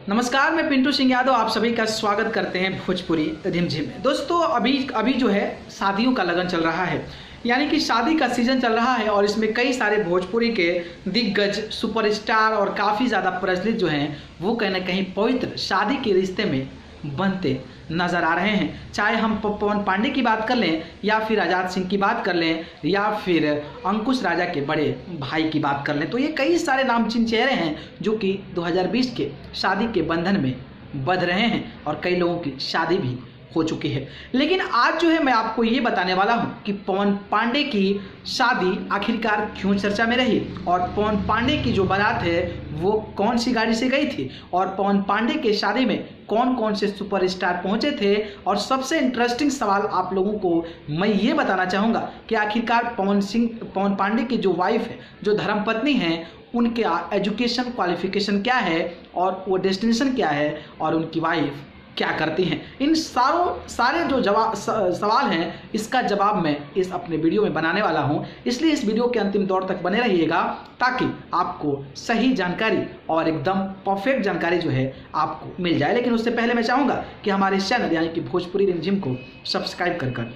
नमस्कार, मैं पिंटू सिंह यादव आप सभी का स्वागत करते हैं भोजपुरी रिमझिम में। दोस्तों अभी जो है शादियों का लगन चल रहा है, यानी कि शादी का सीजन चल रहा है और इसमें कई सारे भोजपुरी के दिग्गज सुपरस्टार और काफ़ी ज़्यादा प्रचलित जो हैं वो कहीं ना कहीं पवित्र शादी के रिश्ते में बनते नजर आ रहे हैं। चाहे हम पवन पांडे की बात कर लें या फिर आज़ाद सिंह की बात कर लें या फिर अंकुश राजा के बड़े भाई की बात कर लें, तो ये कई सारे नामचीन चेहरे हैं जो कि 2020 के शादी के बंधन में बंध रहे हैं और कई लोगों की शादी भी हो चुकी है। लेकिन आज जो है मैं आपको ये बताने वाला हूं कि पवन पांडे की शादी आखिरकार क्यों चर्चा में रही और पवन पांडे की जो बारात है वो कौन सी गाड़ी से गई थी और पवन पांडे के शादी में कौन कौन से सुपरस्टार पहुंचे थे। और सबसे इंटरेस्टिंग सवाल आप लोगों को मैं ये बताना चाहूँगा कि आखिरकार पवन पांडे की जो वाइफ है, जो धर्मपत्नी है, उनके एजुकेशन क्वालिफिकेशन क्या है और वो डेस्टिनेशन क्या है और उनकी वाइफ क्या करती हैं। इन सारे जो सवाल हैं इसका जवाब मैं इस अपने वीडियो में बनाने वाला हूं, इसलिए इस वीडियो के अंतिम दौर तक बने रहिएगा ताकि आपको सही जानकारी और एकदम परफेक्ट जानकारी जो है आपको मिल जाए। लेकिन उससे पहले मैं चाहूँगा कि हमारे चैनल यानी कि भोजपुरी रिमझिम को सब्सक्राइब कर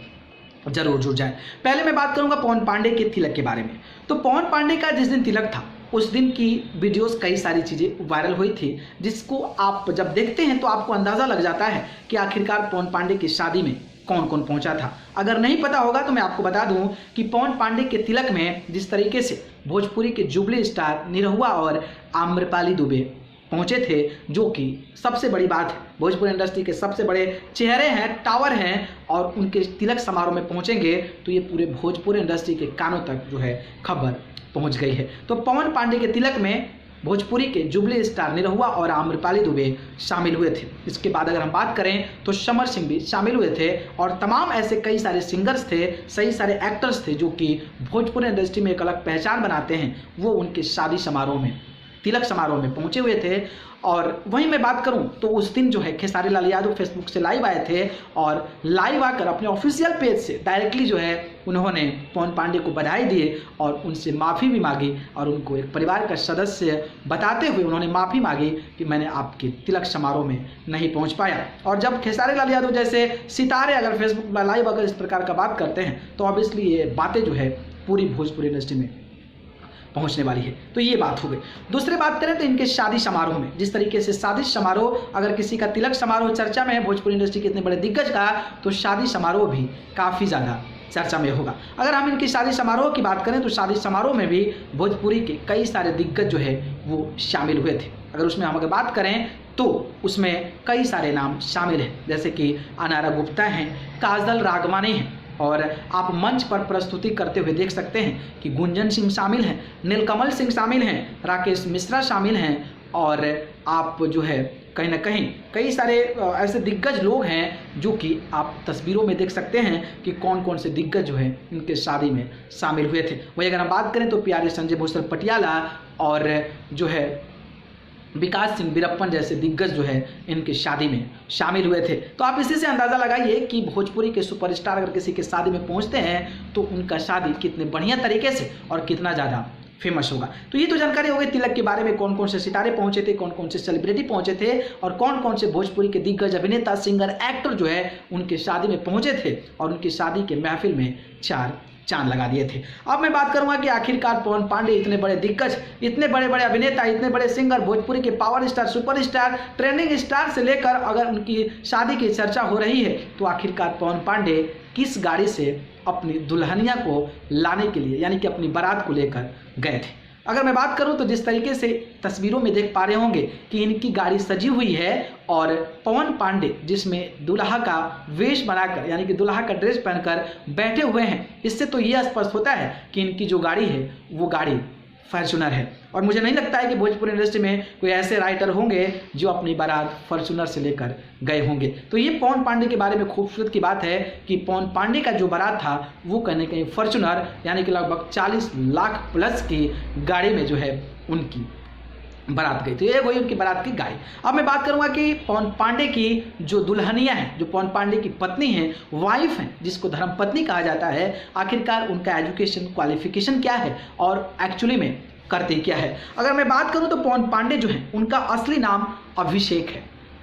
जरूर जुड़ जाए। पहले मैं बात करूँगा पवन पांडे के तिलक के बारे में। तो पवन पांडे का जिस दिन तिलक था उस दिन की वीडियोस कई सारी चीज़ें वायरल हुई थी, जिसको आप जब देखते हैं तो आपको अंदाज़ा लग जाता है कि आखिरकार पवन पांडे की शादी में कौन कौन पहुंचा था। अगर नहीं पता होगा तो मैं आपको बता दूं कि पवन पांडे के तिलक में जिस तरीके से भोजपुरी के जुबली स्टार निरहुआ और आम्रपाली दुबे पहुंचे थे, जो कि सबसे बड़ी बात है, भोजपुरी इंडस्ट्री के सबसे बड़े चेहरे हैं, टावर हैं, और उनके तिलक समारोह में पहुंचेंगे तो ये पूरे भोजपुरी इंडस्ट्री के कानों तक जो है खबर पहुंच गई है। तो पवन पांडे के तिलक में भोजपुरी के जुबली स्टार निरहुआ और आम्रपाली दुबे शामिल हुए थे। इसके बाद अगर हम बात करें तो समर सिंह भी शामिल हुए थे और तमाम ऐसे कई सारे सिंगर्स थे, कई सारे एक्टर्स थे जो कि भोजपुरी इंडस्ट्री में एक अलग पहचान बनाते हैं, वो उनके शादी समारोह में, तिलक समारोह में पहुंचे हुए थे। और वहीं मैं बात करूं तो उस दिन जो है खेसारी लाल यादव फेसबुक से लाइव आए थे और लाइव आकर अपने ऑफिशियल पेज से डायरेक्टली जो है उन्होंने पवन पांडे को बधाई दिए और उनसे माफ़ी भी मांगी और उनको एक परिवार का सदस्य बताते हुए उन्होंने माफ़ी मांगी कि मैंने आपके तिलक समारोह में नहीं पहुंच पाया। और जब खेसारी लाल यादव जैसे सितारे अगर फेसबुक लाइव अगर इस प्रकार का बात करते हैं तो ऑब्वियसली ये बातें जो है पूरी भोजपुरी इंडस्ट्री में पहुंचने वाली है। तो ये बात हो गई। दूसरी बात करें तो इनके शादी समारोह में जिस तरीके से शादी समारोह, अगर किसी का तिलक समारोह चर्चा में है भोजपुरी इंडस्ट्री के इतने बड़े दिग्गज का, तो शादी समारोह भी काफ़ी ज़्यादा चर्चा में होगा। अगर हम इनकी शादी समारोह की बात करें तो शादी समारोह में भी भोजपुरी के कई सारे दिग्गज जो है वो शामिल हुए थे। अगर उसमें हम अगर बात करें तो उसमें कई सारे नाम शामिल हैं, जैसे कि अनारा गुप्ता हैं, काजल राघवानी हैं, और आप मंच पर प्रस्तुति करते हुए देख सकते हैं कि गुंजन सिंह शामिल हैं, नीलकमल सिंह शामिल हैं, राकेश मिश्रा शामिल हैं, और आप जो है कहीं ना कहीं कई सारे ऐसे दिग्गज लोग हैं जो कि आप तस्वीरों में देख सकते हैं कि कौन कौन से दिग्गज जो है इनके शादी में शामिल हुए थे। वही अगर हम बात करें तो प्यारे संजय भूषण पटियाला और जो है विकास सिंह वीरप्पन जैसे दिग्गज जो है इनकी शादी में शामिल हुए थे। तो आप इसी से अंदाज़ा लगाइए कि भोजपुरी के सुपरस्टार अगर किसी के शादी में पहुंचते हैं तो उनका शादी कितने बढ़िया तरीके से और कितना ज़्यादा फेमस होगा। तो ये तो जानकारी हो गई तिलक के बारे में, कौन कौन से सितारे पहुंचे थे, कौन कौन से सेलिब्रिटी पहुंचे थे और कौन कौन से भोजपुरी के दिग्गज अभिनेता, सिंगर, एक्टर जो है उनके शादी में पहुंचे थे और उनकी शादी के महफिल में चार चांद लगा दिए थे। अब मैं बात करूंगा कि आखिरकार पवन पांडे इतने बड़े दिग्गज, इतने बड़े बड़े अभिनेता, इतने बड़े सिंगर, भोजपुरी के power star, superstar, trending star से लेकर अगर उनकी शादी की चर्चा हो रही है तो आखिरकार पवन पांडे किस गाड़ी से अपनी दुल्हनिया को लाने के लिए यानी कि अपनी बारात को लेकर गए थे। अगर मैं बात करूं तो जिस तरीके से तस्वीरों में देख पा रहे होंगे कि इनकी गाड़ी सजी हुई है और पवन पांडे जिसमें दुल्हा का वेश बनाकर यानी कि दुल्हा का ड्रेस पहनकर बैठे हुए हैं, इससे तो ये स्पष्ट होता है कि इनकी जो गाड़ी है वो गाड़ी फॉर्च्यूनर है। और मुझे नहीं लगता है कि भोजपुरी इंडस्ट्री में कोई ऐसे राइटर होंगे जो अपनी बारात फॉर्च्यूनर से लेकर गए होंगे। तो ये पवन पांडे के बारे में खूबसूरत की बात है कि पवन पांडे का जो बारात था वो कहीं ना कहीं फॉर्च्यूनर यानी कि लगभग 40 लाख प्लस की गाड़ी में जो है उनकी बारात गई। तो ये वही उनकी बारात की गाड़ी। अब मैं बात करूंगा कि पवन पांडे की जो दुल्हनिया है, जो पवन पांडे की पत्नी है, वाइफ है, जिसको धर्मपत्नी कहा जाता है, आखिरकार उनका एजुकेशन क्वालिफिकेशन क्या है और एक्चुअली में करते क्या है। अगर मैं बात करूं तो पवन पांडे जो है उनका असली नाम अभिषेक है,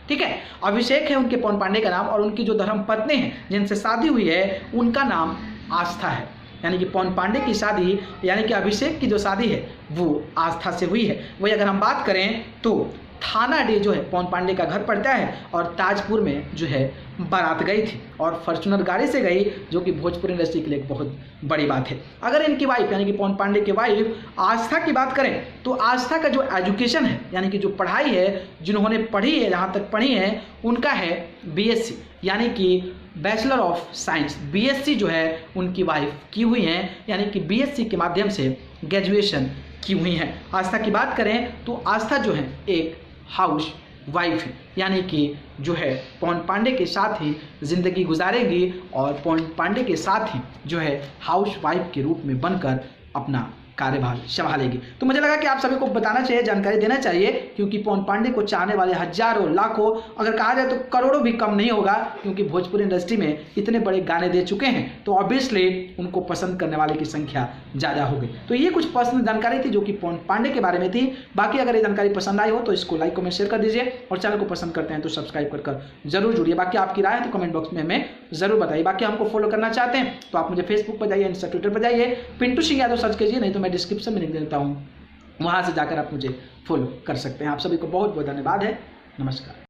ठीक है, अभिषेक है उनके पवन पांडे का नाम। और उनकी जो धर्मपत्नी है जिनसे शादी हुई है उनका नाम आस्था है। यानी कि पवन पांडे की शादी यानी कि अभिषेक की जो शादी है वो आस्था से हुई है। वही अगर हम बात करें तो थाना डे जो है पवन पांडे का घर पड़ता है और ताजपुर में जो है बारात गई थी और फॉर्च्यूनर गाड़ी से गई, जो कि भोजपुरी इंडस्ट्री के लिए एक बहुत बड़ी बात है। अगर इनकी वाइफ यानी कि पवन पांडे की वाइफ आस्था की बात करें तो आस्था का जो एजुकेशन है यानी कि जो पढ़ाई है जिन्होंने पढ़ी है, जहाँ तक पढ़ी है, उनका है बीएससी यानी कि बैचलर ऑफ साइंस। बीएससी जो है उनकी वाइफ की हुई है, यानी कि बीएससी के माध्यम से ग्रेजुएशन की हुई है। आस्था की बात करें तो आस्था जो है एक हाउस वाइफ है, यानी कि जो है पवन पांडे के साथ ही जिंदगी गुजारेगी और पवन पांडे के साथ ही जो है हाउस वाइफ के रूप में बनकर अपना कार्यभार संभालेगी। तो मुझे लगा कि आप सभी को बताना चाहिए, जानकारी देना चाहिए, क्योंकि पवन पांडे को चाहने वाले हजारों लाखों, अगर कहा जाए तो करोड़ों भी कम नहीं होगा, क्योंकि भोजपुरी इंडस्ट्री में इतने बड़े गाने दे चुके हैं तो ऑब्वियसली उनको पसंद करने वाले की संख्या ज़्यादा होगी। तो ये कुछ पर्सनल जानकारी थी जो कि पवन पांडे के बारे में थी। बाकी अगर ये जानकारी पसंद आई हो तो इसको लाइक कमेंट शेयर कर दीजिए और चैनल को पसंद करते हैं तो सब्सक्राइब कर जरूर जुड़िए। बाकी आपकी राय है तो कमेंट बॉक्स में हमें जरूर बताइए। बाकी हमको फॉलो करना चाहते हैं तो आप मुझे फेसबुक पर जाइए, इंस्टा ट्विटर पर जाइए, पिंटू सिंह यादव सर्च कीजिए, नहीं तो मैं डिस्क्रिप्शन में लिंक देता हूँ, वहाँ से जाकर आप मुझे फॉलो कर सकते हैं। आप सभी को बहुत बहुत धन्यवाद है। नमस्कार।